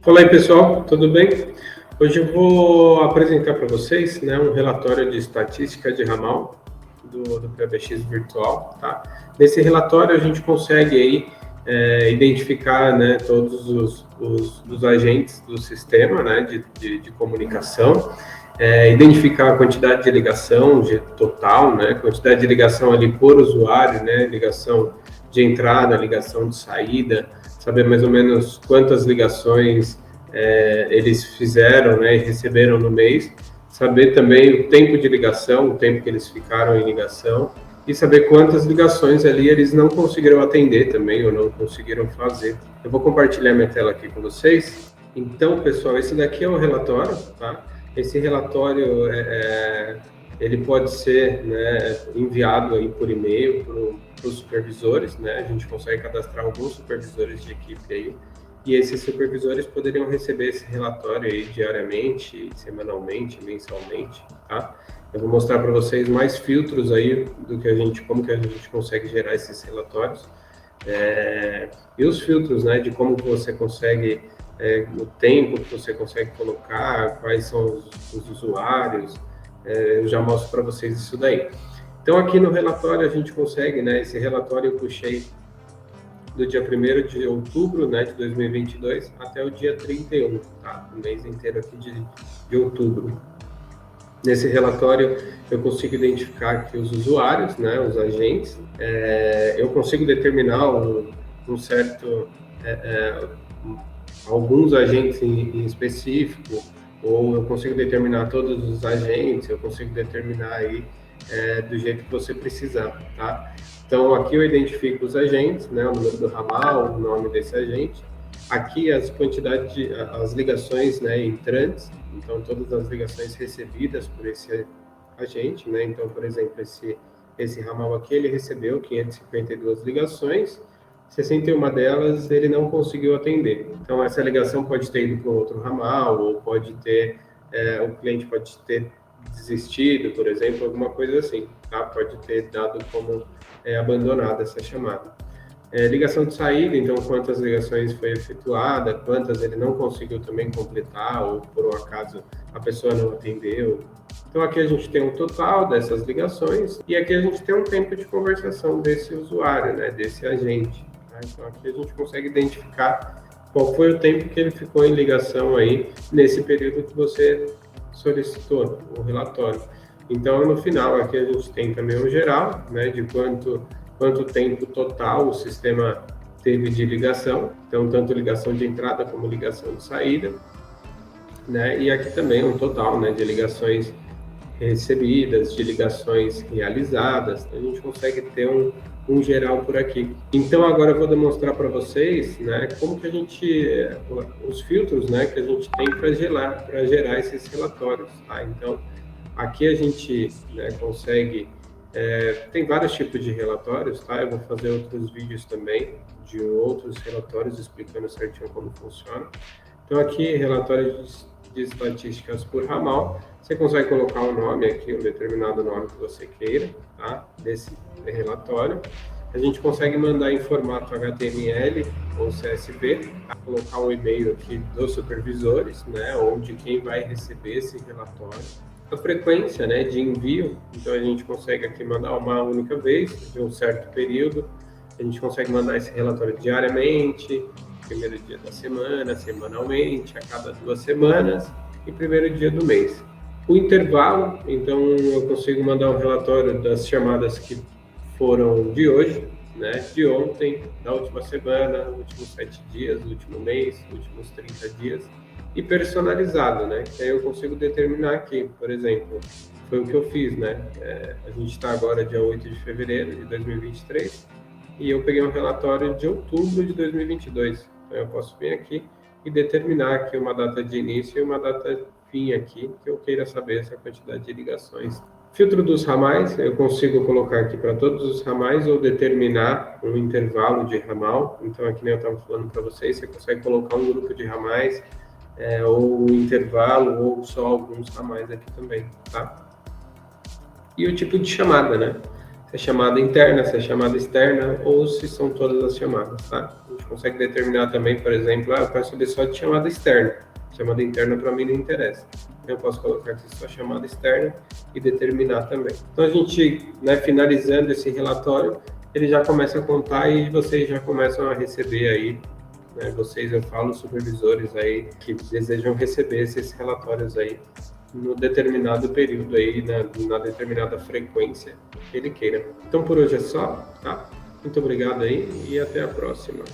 Fala aí, pessoal, tudo bem? Hoje eu vou apresentar para vocês, né, um relatório de estatística de ramal do PBX virtual, tá? Nesse relatório a gente consegue aí identificar, né, todos os agentes do sistema, né, de comunicação, identificar a quantidade de ligação total, né, quantidade de ligação ali por usuário, né, ligação de entrada, ligação de saída, saber mais ou menos quantas ligações eles fizeram, né, e receberam no mês, saber também o tempo de ligação, o tempo que eles ficaram em ligação, e saber quantas ligações ali eles não conseguiram atender também, ou não conseguiram fazer. Eu vou compartilhar minha tela aqui com vocês. Então, pessoal, esse daqui é o relatório, tá? Esse relatório, ele pode ser, né, enviado aí por e-mail para os supervisores, né? A gente consegue cadastrar alguns supervisores de equipe aí, e esses supervisores poderiam receber esse relatório aí diariamente, semanalmente, mensalmente, tá? Eu vou mostrar para vocês mais filtros aí do que como que a gente consegue gerar esses relatórios, e os filtros, né, de como você consegue, o tempo que você consegue colocar, quais são os usuários, eu já mostro para vocês isso daí. Então, aqui no relatório a gente consegue, né, esse relatório eu puxei do dia 1º de outubro, né, de 2022 até o dia 31, tá? O mês inteiro aqui de outubro. Nesse relatório, eu consigo identificar aqui os usuários, né, os agentes, eu consigo determinar um certo, alguns agentes em específico, ou eu consigo determinar todos os agentes, eu consigo determinar aí do jeito que você precisar, tá? Então, aqui eu identifico os agentes, né, o número do ramal, o nome desse agente. Aqui as quantidades as ligações, né, entrantes, então todas as ligações recebidas por esse agente, né? Então, por exemplo, esse ramal aqui, ele recebeu 552 ligações, 61 delas ele não conseguiu atender. Então, essa ligação pode ter ido para outro ramal, ou pode ter, o cliente pode ter desistido, por exemplo, alguma coisa assim, tá? Pode ter dado como abandonada essa chamada. Ligação de saída, então quantas ligações foi efetuada, quantas ele não conseguiu também completar, ou por um acaso a pessoa não atendeu. Então aqui a gente tem um total dessas ligações, e aqui a gente tem um tempo de conversação desse usuário, né, desse agente. Tá? Então aqui a gente consegue identificar qual foi o tempo que ele ficou em ligação aí nesse período que você solicitou o relatório. Então no final aqui a gente tem também o geral, né, de quanto tempo total o sistema teve de ligação, então tanto ligação de entrada como ligação de saída, né? E aqui também um total, né, de ligações recebidas, de ligações realizadas. Então, a gente consegue ter um geral por aqui. Então agora eu vou demonstrar para vocês, né, como que a gente, os filtros, né, que a gente tem para gerar esses relatórios, tá? Então aqui a gente, né, consegue, tem vários tipos de relatórios, tá? Eu vou fazer outros vídeos também de outros relatórios explicando certinho como funciona. Então aqui, relatórios de estatísticas por ramal, você consegue colocar um nome aqui, um determinado nome que você queira, tá? Desse relatório. A gente consegue mandar em formato HTML ou CSV, tá? Colocar um e-mail aqui dos supervisores, né, ou de quem vai receber esse relatório. A frequência, né, de envio, então a gente consegue aqui mandar uma única vez, de um certo período. A gente consegue mandar esse relatório diariamente, primeiro dia da semana, semanalmente, a cada 2 semanas e primeiro dia do mês. O intervalo, então eu consigo mandar um relatório das chamadas que foram de hoje, né, de ontem, da última semana, últimos 7 dias, último mês, últimos 30 dias, e personalizado, né, que aí eu consigo determinar aqui, por exemplo, foi o que eu fiz, né, a gente está agora dia 8 de fevereiro de 2023, e eu peguei um relatório de outubro de 2022. Então, eu posso vir aqui e determinar aqui uma data de início e uma data fim aqui, que eu queira saber essa quantidade de ligações. Filtro dos ramais, eu consigo colocar aqui para todos os ramais ou determinar um intervalo de ramal. Então, aqui nem eu estava falando para vocês, você consegue colocar um grupo de ramais, ou um intervalo, ou só alguns ramais aqui também, tá? E o tipo de chamada, né? se é chamada interna, se é chamada externa, ou se são todas as chamadas, tá? A gente consegue determinar também, por exemplo, eu quero saber só de chamada externa. Chamada interna para mim não interessa. Eu posso colocar aqui só chamada externa e determinar também. Então a gente, né, finalizando esse relatório, ele já começa a contar e vocês já começam a receber aí, né, vocês, eu falo, supervisores aí que desejam receber esses relatórios aí no determinado período aí, na determinada frequência que ele queira. Então por hoje é só, tá? Muito obrigado aí e até a próxima.